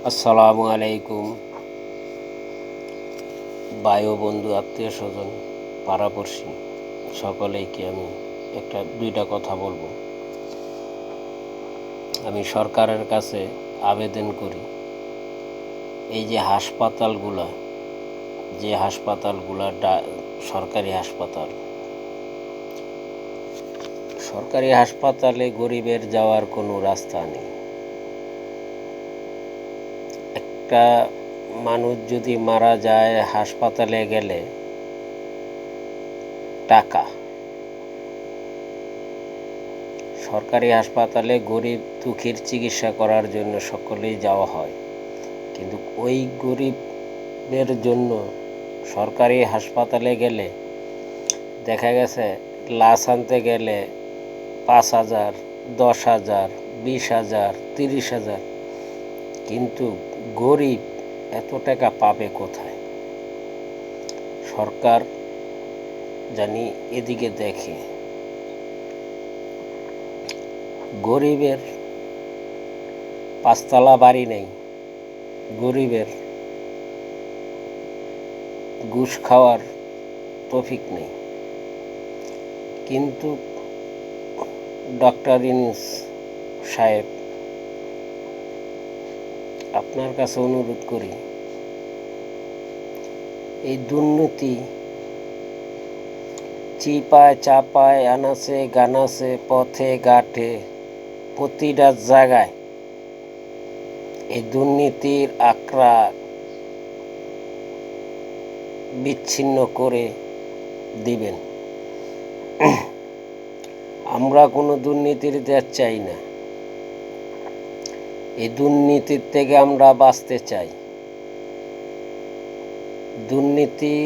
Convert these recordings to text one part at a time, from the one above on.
আসসালামু আলাইকুম ভাই ও বন্ধু, আত্মীয় স্বজন, পাড়াপড়শি সকলেইকে আমি দুইটা কথা বলবো। আমি সরকারের কাছে আবেদন করি, এই যে হাসপাতালগুলা সরকারি হাসপাতালে গরিবের যাওয়ার কোনো রাস্তা নেই। একটা মানুষ যদি মারা যায়, হাসপাতালে গেলে টাকা, সরকারি হাসপাতালে গরিব দুঃখীর চিকিৎসা করার জন্য সকলেই যাওয়া হয়, কিন্তু ওই গরিবের জন্য সরকারি হাসপাতালে গেলে দেখা গেছে লাশ আনতে গেলে 5,000, 10,000, 20,000, 30,000, কিন্তু গরিব এত টাকা পাবে কোথায়? সরকার জানি এদিকে দেখে। গরিবের 5 তলা বাড়ি নেই, গরিবের ঘুষ খাওয়ার তৌফিক নেই, কিন্তু ডক্টর ইউনূস সাহেব, আপনার কাছে অনুরোধ করি, এই দুর্নীতি চিপায় চাপায় আনাচে গানাচে পথে ঘাটে প্রতিটা জায়গায় এই দুর্নীতির আকড়া বিচ্ছিন্ন করে দিবেন। আমরা কোনো দুর্নীতির দেশ চাই না, এই দুর্নীতির থেকে আমরা বাঁচতে চাই। দুর্নীতি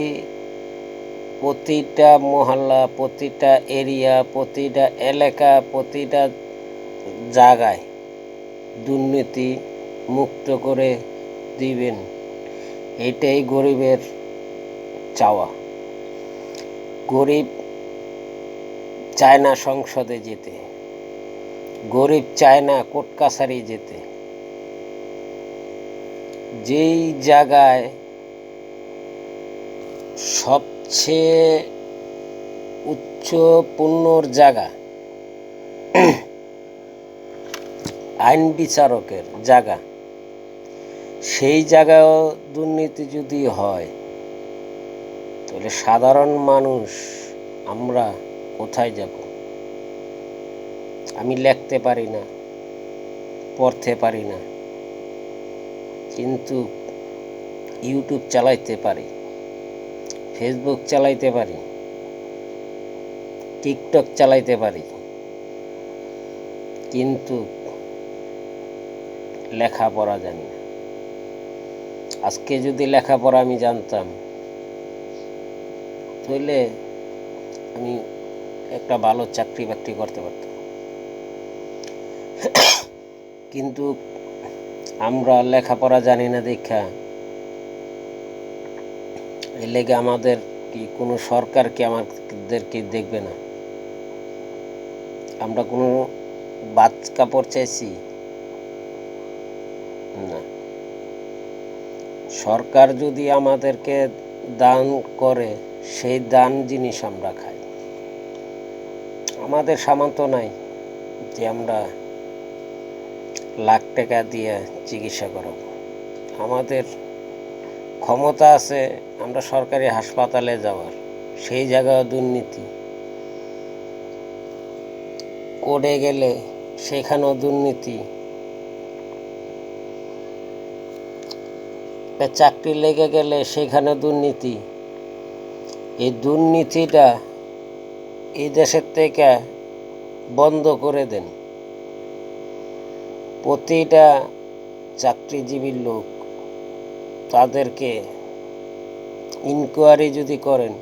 প্রতিটা মহল্লা, প্রতিটা এরিয়া, প্রতিটা এলাকা, প্রতিটা জায়গায় দুর্নীতি মুক্ত করে দিবেন, এটাই গরিবের চাওয়া। গরিব চায় না সংসদে যেতে, গরিব চায় না কোর্ট কাছারি যেতে। যেই জায়গায় সবচেয়ে উচ্চ পণ্যর জায়গা, আইন বিচারকের জায়গা, সেই জায়গায়ও দুর্নীতি যদি হয়, তাহলে সাধারণ মানুষ আমরা কোথায় যাব? আমি লিখতে পারি না, পড়তে পারি না, কিন্তু ইউটিউব চালাইতে পারি, ফেসবুক চালাইতে পারি, টিকটক চালাইতে পারি, কিন্তু লেখাপড়া জানি না। আজকে যদি লেখাপড়া আমি জানতাম, তাহলে আমি একটা ভালো চাকরি বাকরি করতে পারতাম, কিন্তু আমরা লেখাপড়া জানি না দেখা এর লেগে আমাদের কি কোনো সরকার কি আমাদেরকে দেখবে না? আমরা কোনো বাদ কাপড় চাইছি না। সরকার যদি আমাদেরকে দান করে, সেই দান জিনিস আমরা খাই। আমাদের সামর্থ্য নাই যে আমরা লাখ টাকা দিয়ে চিকিৎসা করাবো। আমাদের ক্ষমতা আছে আমরা সরকারি হাসপাতালে যাওয়ার, সেই জায়গায় দুর্নীতি। কোর্টে গেলে সেখানেও দুর্নীতি, চাকরি লেগে গেলে সেখানে দুর্নীতি। এই দুর্নীতিটা এই দেশের থেকে বন্ধ করে দেন। প্রতিটা চাকরিজীবীর লোক, তাদেরকে ইনকোয়ারি যদি করেন,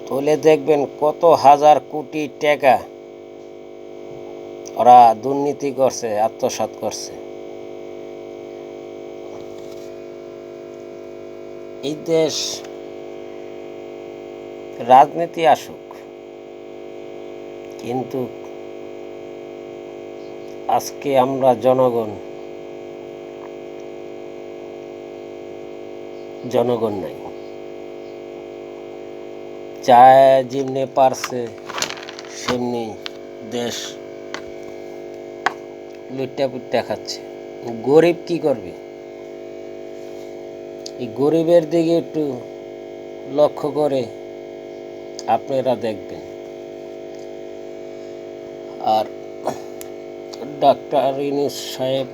তাহলে দেখবেন কত হাজার কোটি টাকা ওরা দুর্নীতি করছে, আত্মসাৎ করছে। এই দেশ রাজনীতি আসুক, কিন্তু আজকে আমরা জনগণ জনগণ নাই। চায় যেমনি পারছে সেমনি দেশ লুট্টা পুট্টা খাচ্ছে। গরিব কি করবে? এই গরিবের দিকে একটু লক্ষ্য করে আপনারা দেখবেন। আর ডাক্তার ইউনূস সাহেব